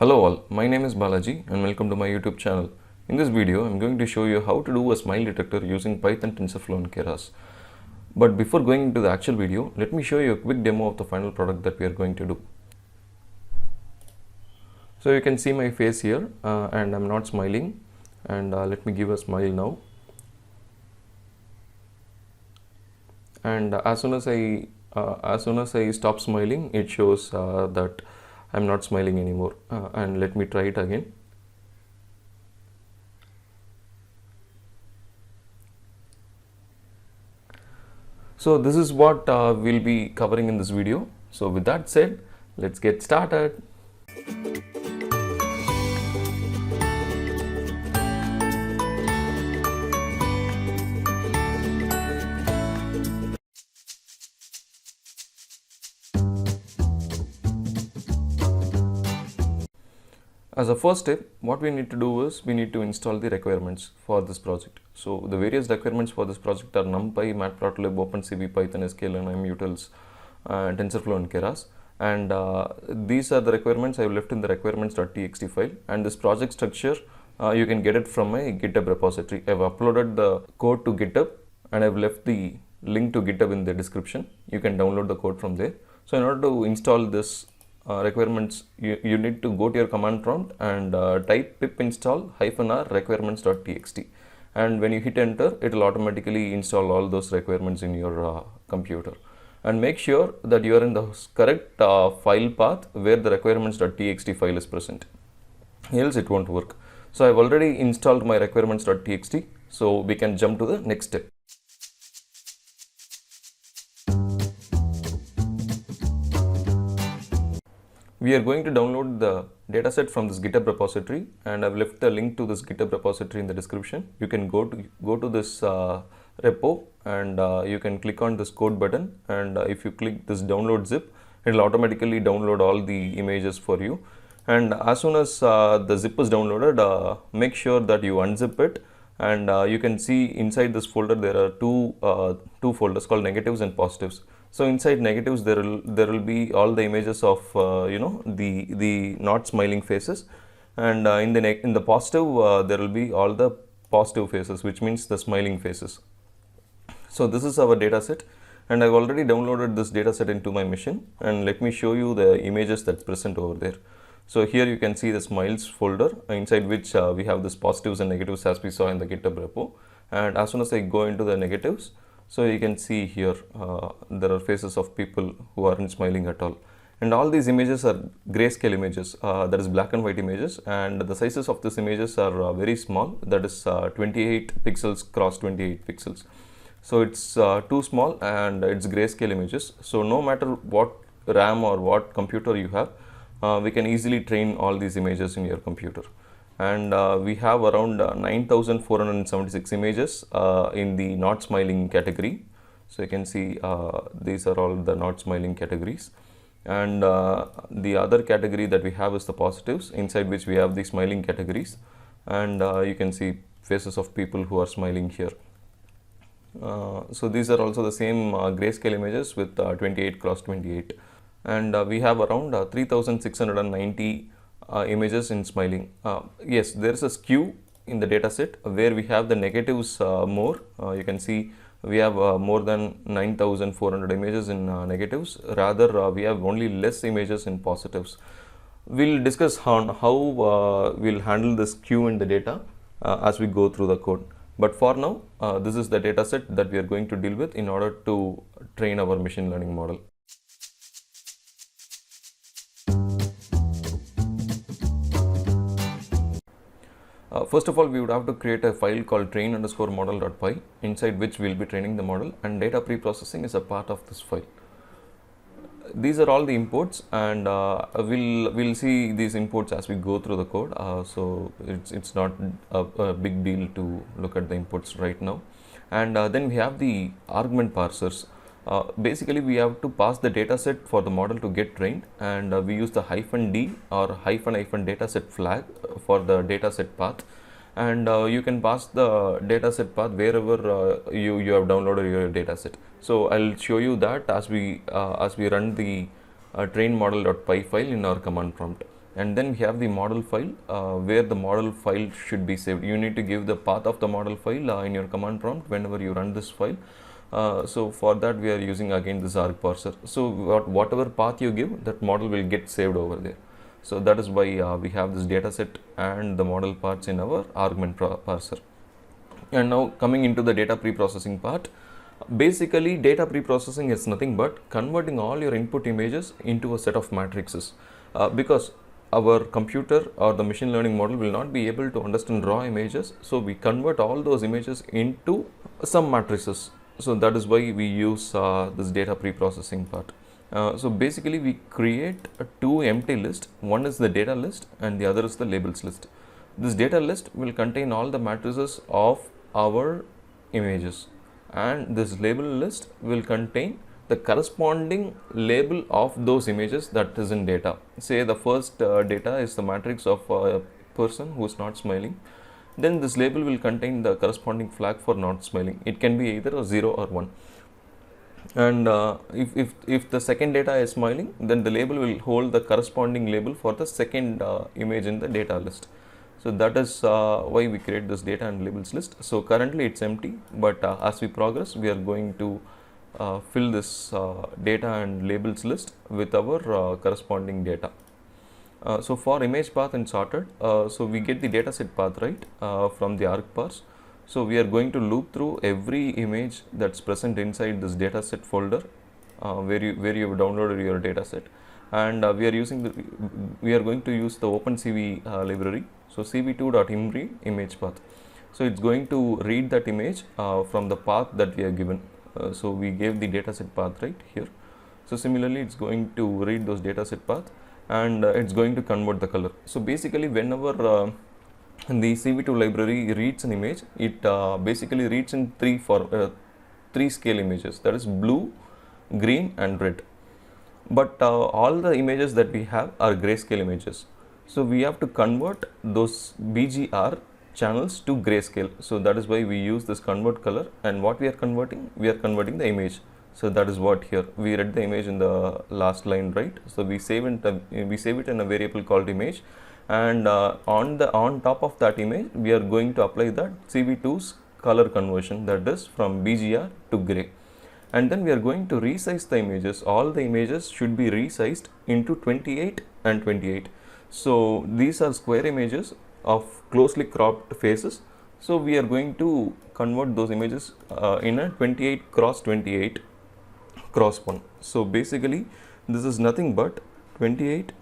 Hello all, my name is Balaji and welcome to my YouTube channel. In this video, I'm going to show you how to do a smile detector using Python, TensorFlow and Keras. But before going into the actual video, let me show you a quick demo of the final product that we are going to do. So you can see my face here and I'm not smiling, and let me give a smile now. And as soon as I stop smiling, it shows that I'm not smiling anymore. And let me try it again. So this is what we'll be covering in this video. So with that said, let's get started. As a first step, what we need to do is we need to install the requirements for this project. So the various requirements for this project are NumPy, Matplotlib, OpenCV, Python, sklearn, MUtils, TensorFlow and Keras. And these are the requirements I have left in the requirements.txt file. And this project structure, you can get it from my GitHub repository. I have uploaded the code to GitHub and I have left the link to GitHub in the description. You can download the code from there. So in order to install this requirements, you need to go to your command prompt and type pip install -r requirements.txt, and when you hit enter, it will automatically install all those requirements in your computer. And make sure that you are in the correct file path where the requirements.txt file is present, else it won't work. So I've already installed my requirements.txt, so we can jump to the next step. We are going to download the dataset from this GitHub repository, and I've left the link to this GitHub repository in the description. You can go to this repo and you can click on this code button, and if you click this download zip, it will automatically download all the images for you. And as soon as the zip is downloaded, make sure that you unzip it, and you can see inside this folder there are two folders called negatives and positives. So inside negatives there will be all the images of the not smiling faces, and in the positive there will be all the positive faces, which means the smiling faces. So this is our data set, and I've already downloaded this data set into my machine, and let me show you the images that's present over there. So here you can see the smiles folder, inside which we have this positives and negatives as we saw in the GitHub repo. And as soon as I go into the negatives, so you can see here there are faces of people who aren't smiling at all. And all these images are grayscale images, that is black and white images, and the sizes of these images are very small, that is 28 pixels cross 28 pixels. So it's too small and it's grayscale images. So no matter what RAM or what computer you have, we can easily train all these images in your computer. And we have around 9,476 images in the not smiling category. So you can see these are all the not smiling categories. And the other category that we have is the positives, inside which we have the smiling categories. And you can see faces of people who are smiling here. So these are also the same grayscale images with 28 cross 28. And we have around 3,690 images in smiling. Yes, there is a skew in the data set where we have the negatives more. You can see we have more than 9,400 images in negatives. Rather, we have only less images in positives. We'll discuss on how we'll handle this skew in the data as we go through the code. But for now, this is the data set that we are going to deal with in order to train our machine learning model. First of all, we would have to create a file called train_model.py, inside which we'll be training the model, and data preprocessing is a part of this file. These are all the imports, and we'll see these imports as we go through the code. So it's not a big deal to look at the imports right now. And then we have the argument parsers. Basically, we have to pass the data set for the model to get trained, and we use the -d or -- dataset flag for the dataset path. And you can pass the dataset path wherever you have downloaded your dataset. So I'll show you that as we run the train model.py file in our command prompt. and then we have the model file where the model file should be saved. You need to give the path of the model file in your command prompt whenever you run this file. So for that we are using again this arg parser. So whatever path you give, that model will get saved over there. So that is why we have this data set and the model parts in our argument parser. And now coming into the data pre-processing part, basically data pre-processing is nothing but converting all your input images into a set of matrices, because our computer or the machine learning model will not be able to understand raw images, so we convert all those images into some matrices. So that is why we use this data pre-processing part. So basically we create two empty lists. One is the data list and the other is the labels list. This data list will contain all the matrices of our images, and this label list will contain the corresponding label of those images that is in data. Say the first data is the matrix of a person who is not smiling, then this label will contain the corresponding flag for not smiling. It can be either a 0 or 1. And if the second data is smiling, then the label will hold the corresponding label for the second image in the data list. So that is why we create this data and labels list. So currently it's empty, but as we progress, we are going to fill this data and labels list with our corresponding data. So for image path and sorted, so we get the data set path right from the arg parse. So we are going to loop through every image that's present inside this data set folder where you have downloaded your data set, and we are going to use the OpenCV library. So cv2.imread image path. So it's going to read that image from the path that we are given. So we gave the dataset path right here. So similarly, it's going to read those dataset path, and it's going to convert the color. So basically, whenever the CV2 library reads an image, it basically reads in three scale images, that is blue, green and red. But all the images that we have are grayscale images. So we have to convert those BGR channels to grayscale. So that is why we use this convert color, and what we are converting the image. So that is what here we read the image in the last line, right? So we save it in a variable called image, and on top of that image we are going to apply that CV2's color conversion, that is from BGR to gray. And then we are going to resize the images. All the images should be resized into 28 and 28. So these are square images of closely cropped faces. So we are going to convert those images in a 28 cross 28 cross 1. So basically this is nothing but 28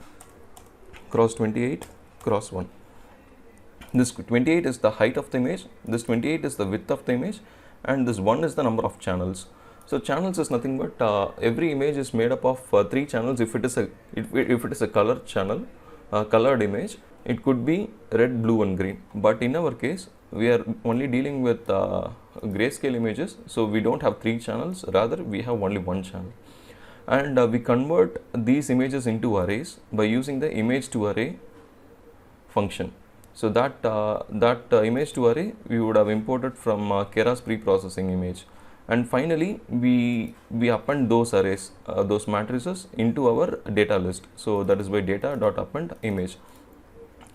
cross 28 cross 1. This 28 is the height of the image, this 28 is the width of the image, and this 1 is the number of channels. So channels is nothing but every image is made up of 3 channels. If it is a color channel, colored image, it could be red, blue and green. But in our case, we are only dealing with grayscale images, so we don't have 3 channels, rather we have only 1 channel. And we convert these images into arrays by using the image to array function. So that image to array we would have imported from Keras pre-processing image. And finally, we append those arrays, those matrices into our data list. So that is by data.append image.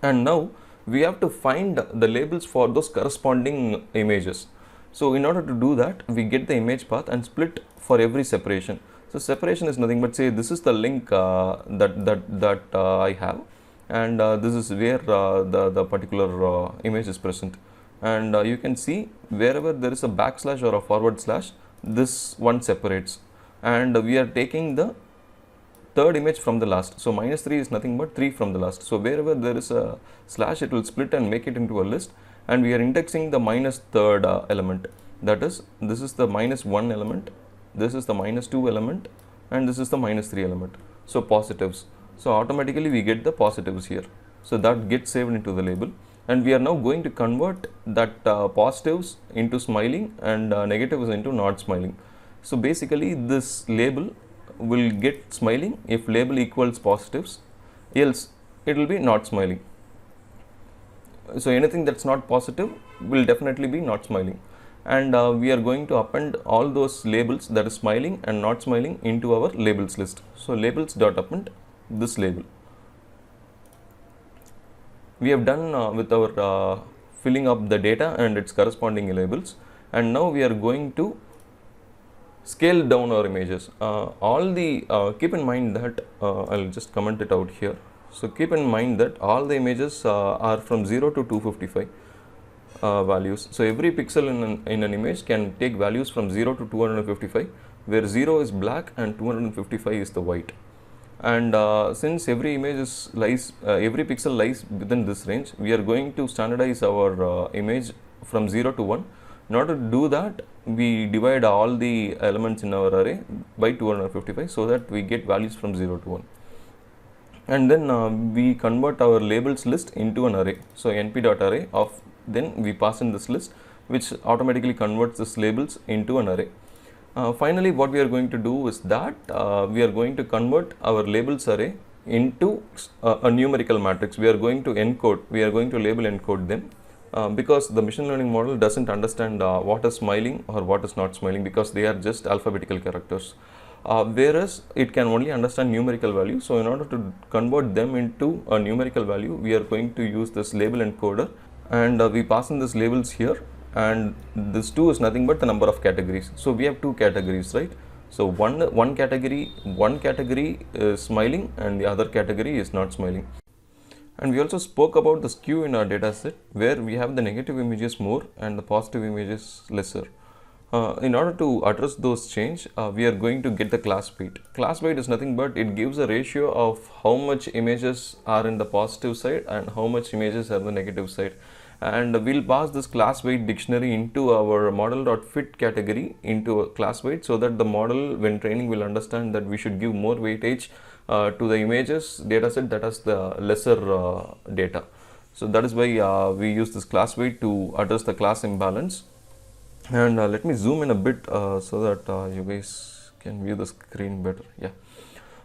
And now we have to find the labels for those corresponding images. So in order to do that, we get the image path and split for every separation. So separation is nothing but, say this is the link that I have, and this is where the particular image is present. And you can see wherever there is a backslash or a forward slash, this one separates, and we are taking the third image from the last. So -3 is nothing but 3 from the last. So wherever there is a slash, it will split and make it into a list, and we are indexing the -3rd element. That is, this is the -1 element, this is the -2 element, and this is the -3 element. So positives. So automatically we get the positives here. So that gets saved into the label. And we are now going to convert that positives into smiling and negatives into not smiling. So basically this label will get smiling if label equals positives, else it will be not smiling. So anything that's not positive will definitely be not smiling. And we are going to append all those labels, that is smiling and not smiling, into our labels list. So labels.append this label. we have done with our filling up the data and its corresponding labels, and now we are going to scale down our images. Keep in mind that I'll just comment it out here. So keep in mind that all the images are from 0 to 255 values. So every pixel in an image can take values from 0 to 255, where 0 is black and 255 is the white. And since every every pixel lies within this range, we are going to standardize our image from 0 to 1. In order to do that, we divide all the elements in our array by 255 so that we get values from 0 to 1. And then we convert our labels list into an array. So np.array of, then we pass in this list, which automatically converts this labels into an array. Finally, what we are going to do is that we are going to convert our labels array into a numerical matrix. We are going to label encode them because the machine learning model doesn't understand what is smiling or what is not smiling, because they are just alphabetical characters. Whereas it can only understand numerical value. So in order to convert them into a numerical value, we are going to use this label encoder, and we pass in these labels here, and this 2 is nothing but the number of categories. So we have 2 categories, right? So one category is smiling and the other category is not smiling. And we also spoke about the skew in our data set, where we have the negative images more and the positive images lesser. In order to address those change, we are going to get the class weight. Class weight is nothing but it gives a ratio of how much images are in the positive side and how much images are in the negative side. And we'll pass this class weight dictionary into our model.fit category into a class weight, so that the model, when training, will understand that we should give more weightage to the images dataset that has the lesser data. So that is why we use this class weight to address the class imbalance. And let me zoom in a bit so that you guys can view the screen better. Yeah.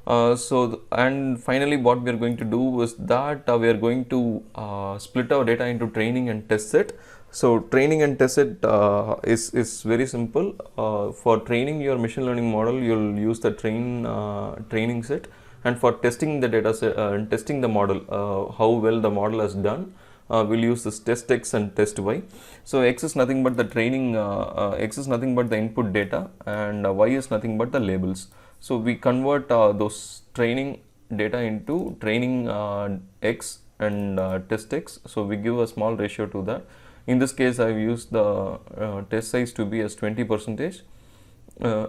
And finally, what we are going to do is that we are going to split our data into training and test set. So training and test set is very simple. For training your machine learning model, you'll use the training set, and for testing the data set, testing the model, how well the model has done, we'll use this test X and test Y. So X is nothing but the training, X is nothing but the input data, and Y is nothing but the labels. So we convert those training data into training X and test X. So we give a small ratio to that. In this case, I've used the test size to be as 20%.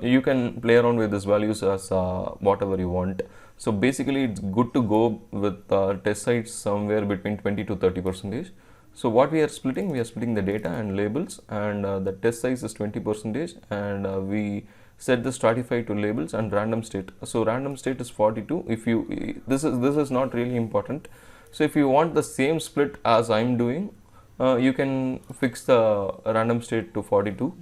You can play around with these values as whatever you want. So basically, it's good to go with test size somewhere between 20 to 30%. So what we are splitting the data and labels, and the test size is 20%, and we set the stratify to labels and random state. So random state is 42. If you this is not really important. So if you want the same split as I'm doing, you can fix the random state to 42,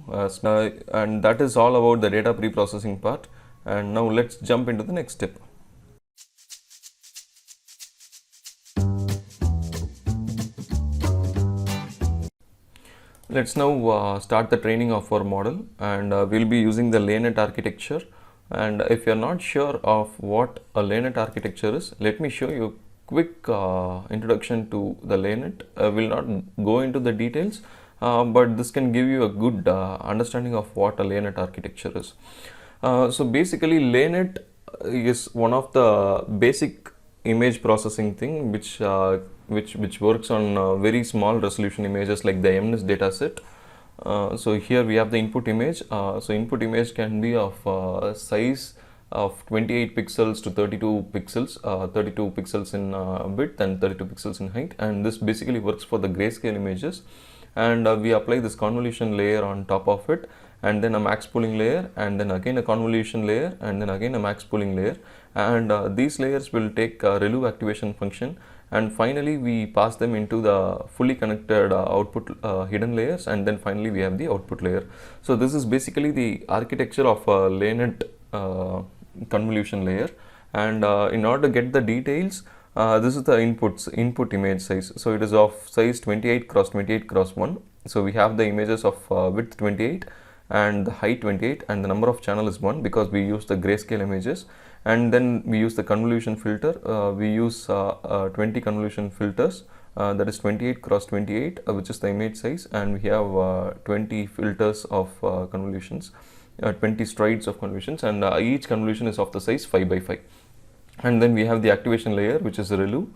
and that is all about the data pre-processing part. And now let's jump into the next step. Let's now start the training of our model, and we'll be using the LayNet architecture. And if you're not sure of what a LayNet architecture is, let me show you a quick introduction to the LayNet. I will not go into the details, but this can give you a good understanding of what a LayNet architecture is. So basically, LayNet is one of the basic image processing thing which works on very small resolution images like the MNIST dataset. So here we have the input image. So input image can be of size of 28 pixels to 32 pixels, 32 pixels in width and 32 pixels in height, and this basically works for the grayscale images. And we apply this convolution layer on top of it, and then a max pooling layer, and then again a convolution layer, and then again a max pooling layer, and these layers will take a ReLU activation function, and finally we pass them into the fully connected output hidden layers, and then finally we have the output layer. So this is basically the architecture of a LayNet convolution layer. And in order to get the details, this is the input image size. So it is of size 28 cross 28 cross 1. So we have the images of width 28 and the height 28, and the number of channel is 1 because we use the grayscale images. And then we use the convolution filter. We use 20 convolution filters, that is 28 cross 28, which is the image size, and we have 20 filters of convolutions, 20 strides of convolutions, and each convolution is of the size 5 by 5. And then we have the activation layer, which is ReLU,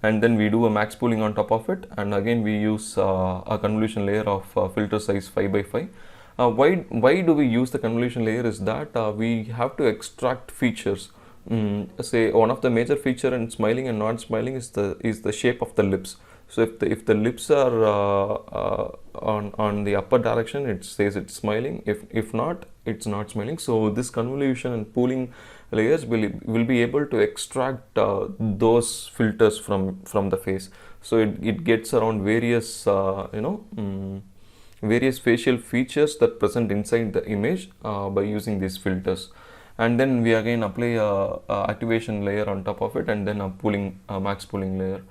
and then we do a max pooling on top of it, and again we use a convolution layer of filter size 5 by 5. Why do we use the convolution layer is that we have to extract features. Say one of the major feature in smiling and not smiling is the shape of the lips. So if the lips are on the upper direction, it says it's smiling. If not, it's not smiling. So this convolution and pooling layers will be able to extract those filters from the face. So it gets around various various facial features that present inside the image by using these filters. And then we again apply a activation layer on top of it, and then a max pooling layer.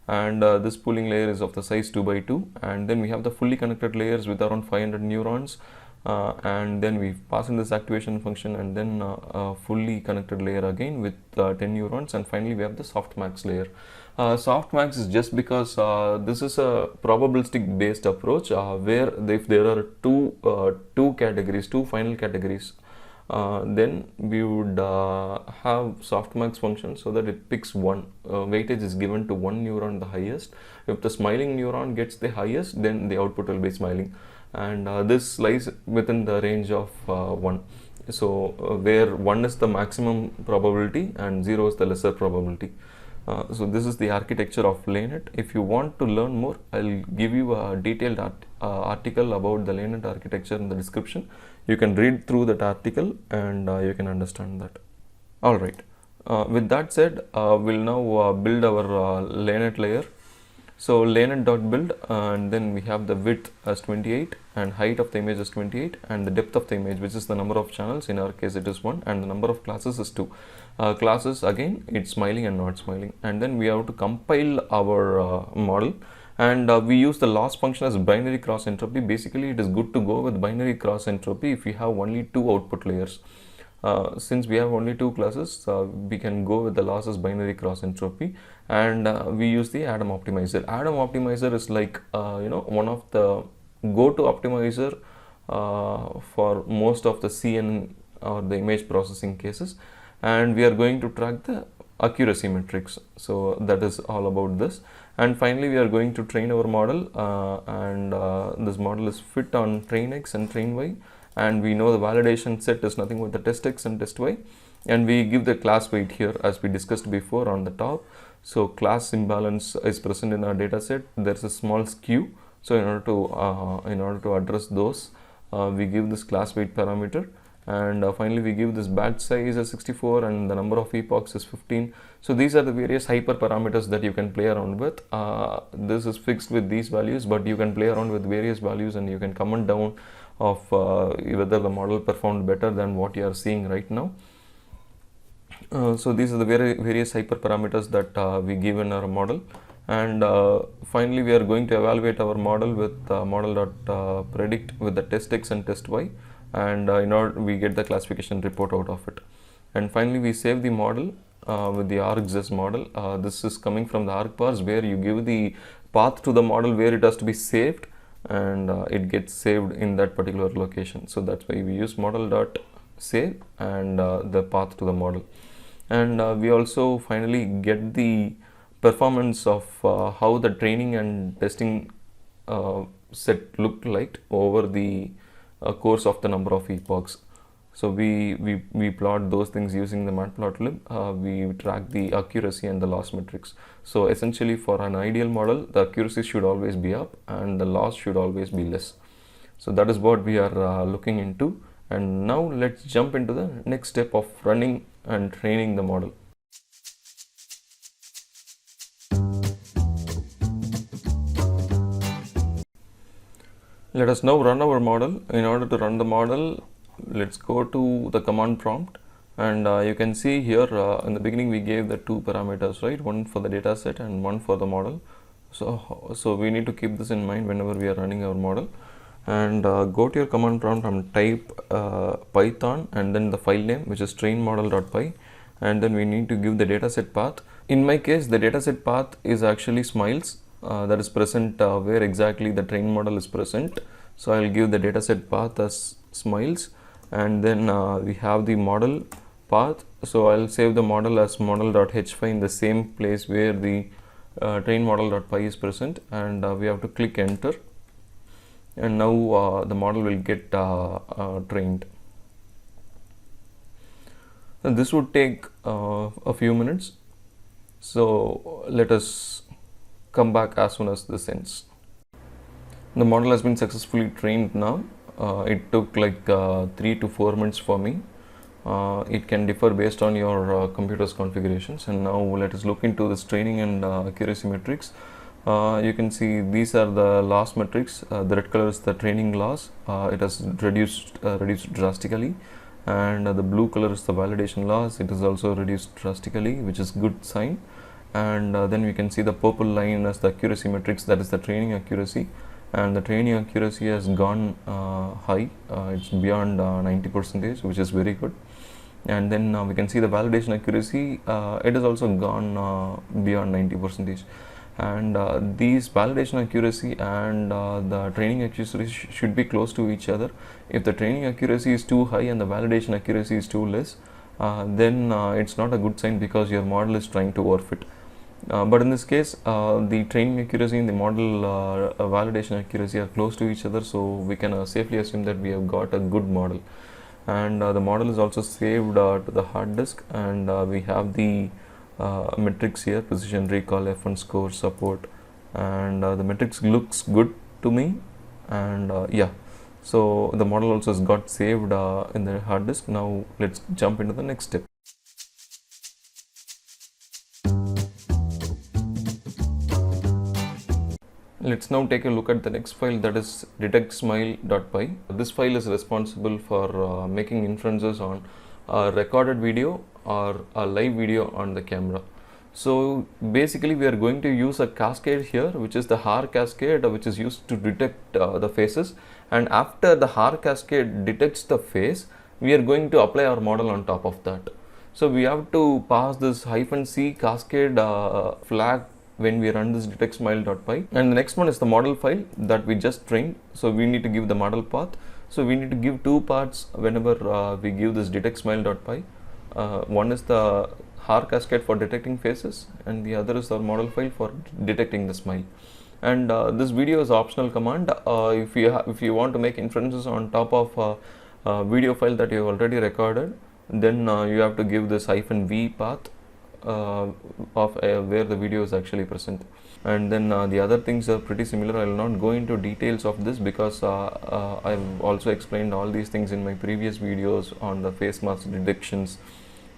And this pooling layer is of the size 2 by 2, and then we have the fully connected layers with around 500 neurons, and then we pass in this activation function, and then a fully connected layer again with 10 neurons, and finally we have the softmax layer. Softmax is just because this is a probabilistic based approach where if there are two final categories, then we would have softmax function so that it picks one. Weightage is given to one neuron the highest. If the smiling neuron gets the highest, then the output will be smiling, and this lies within the range of 1. So where 1 is the maximum probability and 0 is the lesser probability. So this is the architecture of LayNet. If you want to learn more, I'll give you a detailed article about the LayNet architecture in the description. You can read through that article and you can understand that. Alright, with that said, we'll now build our LayNet layer. So LayNet.build, and then we have the width as 28 and height of the image is 28, and the depth of the image, which is the number of channels, in our case it is 1, and the number of classes is 2. Classes, again, it's smiling and not smiling. And then we have to compile our model, and we use the loss function as binary cross entropy. Basically, it is good to go with binary cross entropy if we have only 2 output layers. Since we have only 2 classes, we can go with the loss as binary cross entropy, and we use the Adam optimizer. Adam optimizer is like one of the go-to optimizer for most of the CNN or the image processing cases, and we are going to track the accuracy metrics. So that is all about this. And finally, we are going to train our model, and this model is fit on train X and train Y, and we know the validation set is nothing but the test X and test Y, and we give the class weight here as we discussed before on the top. So class imbalance is present in our data set. There's a small skew. So in order to address those, we give this class weight parameter, and finally we give this batch size as 64 and the number of epochs is 15. So these are the various hyper parameters that you can play around with. This is fixed with these values, but you can play around with various values and you can comment down of whether the model performed better than what you are seeing right now. So these are the various hyperparameters that we give in our model, and finally we are going to evaluate our model with model.predict with the test X and test Y, and in order we get the classification report out of it. And finally we save the model with the argzest model. This is coming from the argparse, where you give the path to the model where it has to be saved, and it gets saved in that particular location. So that's why we use model.save and the path to the model. And we also finally get the performance of how the training and testing set looked like over the course of the number of epochs. So we plot those things using the matplotlib. We track the accuracy and the loss metrics. So essentially, for an ideal model, the accuracy should always be up and the loss should always be less. So that is what we are looking into. And now let's jump into the next step of running and training the model. Let us now run our model. In order to run the model, let's go to the command prompt, and you can see here in the beginning we gave the 2 parameters, right? One for the data set and one for the model. So we need to keep this in mind whenever we are running our model. And go to your command prompt and type Python and then the file name, which is trainmodel.py, and then we need to give the dataset path. In my case, the dataset path is actually smiles, that is present where exactly the train model is present. So I'll give the dataset path as smiles, and then we have the model path. So I'll save the model as model.h5 in the same place where the train model.py is present, and we have to click enter, and now the model will get trained. And this would take a few minutes, so let us come back as soon as this ends. The model has been successfully trained now. It took like 3 to 4 minutes for me. It can differ based on your computer's configurations. And now let us look into this training and accuracy metrics. You can see these are the loss metrics. The red color is the training loss. It has reduced drastically, and the blue color is the validation loss. It is also reduced drastically, which is good sign. And then we can see the purple line as the accuracy metrics, that is the training accuracy, and the training accuracy has gone high. It's beyond 90%, which is very good. And then we can see the validation accuracy, it has also gone beyond 90%. And these validation accuracy and the training accuracy should be close to each other. If the training accuracy is too high and the validation accuracy is too less, then it's not a good sign, because your model is trying to overfit. But in this case, the training accuracy and the model validation accuracy are close to each other, so we can safely assume that we have got a good model. And the model is also saved to the hard disk, and we have the metrics here: precision, recall, F1 score, support, and the metrics looks good to me. And yeah, so the model also has got saved in the hard disk. Now let's jump into the next step. Let's now take a look at the next file, that is detectsmile.py. This file is responsible for making inferences on a recorded video or a live video on the camera. So basically we are going to use a cascade here, which is the Haar cascade, which is used to detect the faces. And after the Haar cascade detects the face, we are going to apply our model on top of that. So we have to pass this -c cascade flag when we run this detectsmile.py. And the next one is the model file that we just trained. So we need to give the model path. So we need to give two paths whenever we give this detectsmile.py. One is the Haar cascade for detecting faces, and the other is our model file for detecting the smile. And this video is optional command. If you want to make inferences on top of a video file that you have already recorded, then you have to give this -v path of where the video is actually present. And then the other things are pretty similar. I will not go into details of this, because I've also explained all these things in my previous videos on the face mask detections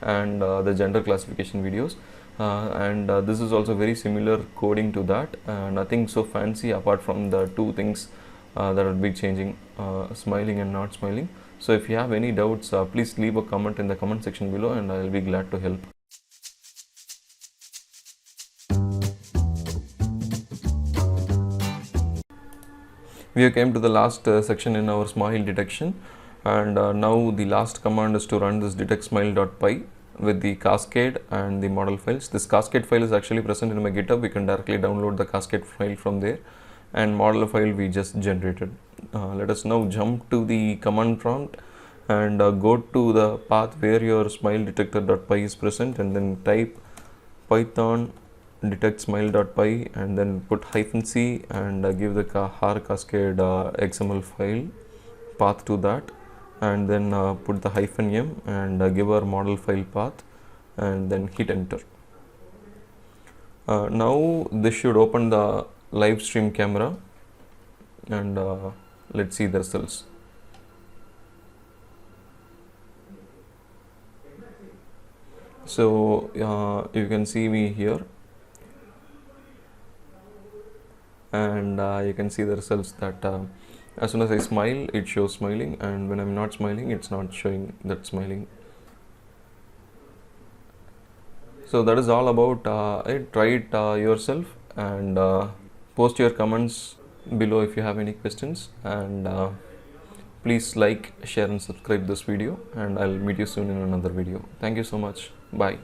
and the gender classification videos. And this is also very similar coding to that. Nothing so fancy apart from the two things that will be changing, smiling and not smiling. So if you have any doubts, please leave a comment in the comment section below, and I will be glad to help. We have came to the last section in our smile detection, and now the last command is to run this detectsmile.py with the cascade and the model files. This cascade file is actually present in my GitHub. We can directly download the cascade file from there, and model file we just generated. Let us now jump to the command prompt and go to the path where your smile detector.py is present, and then type python detectsmile.py and then put -c and give the Haar cascade XML file path to that, and then put the -m and give our model file path, and then hit enter. Now this should open the live stream camera, and let's see the results. So you can see me here, and you can see the results that as soon as I smile, it shows smiling, and when I'm not smiling, it's not showing that smiling. So that is all about it. Try it yourself, and post your comments below if you have any questions, and please like, share and subscribe this video, and I'll meet you soon in another video. Thank you so much. Bye.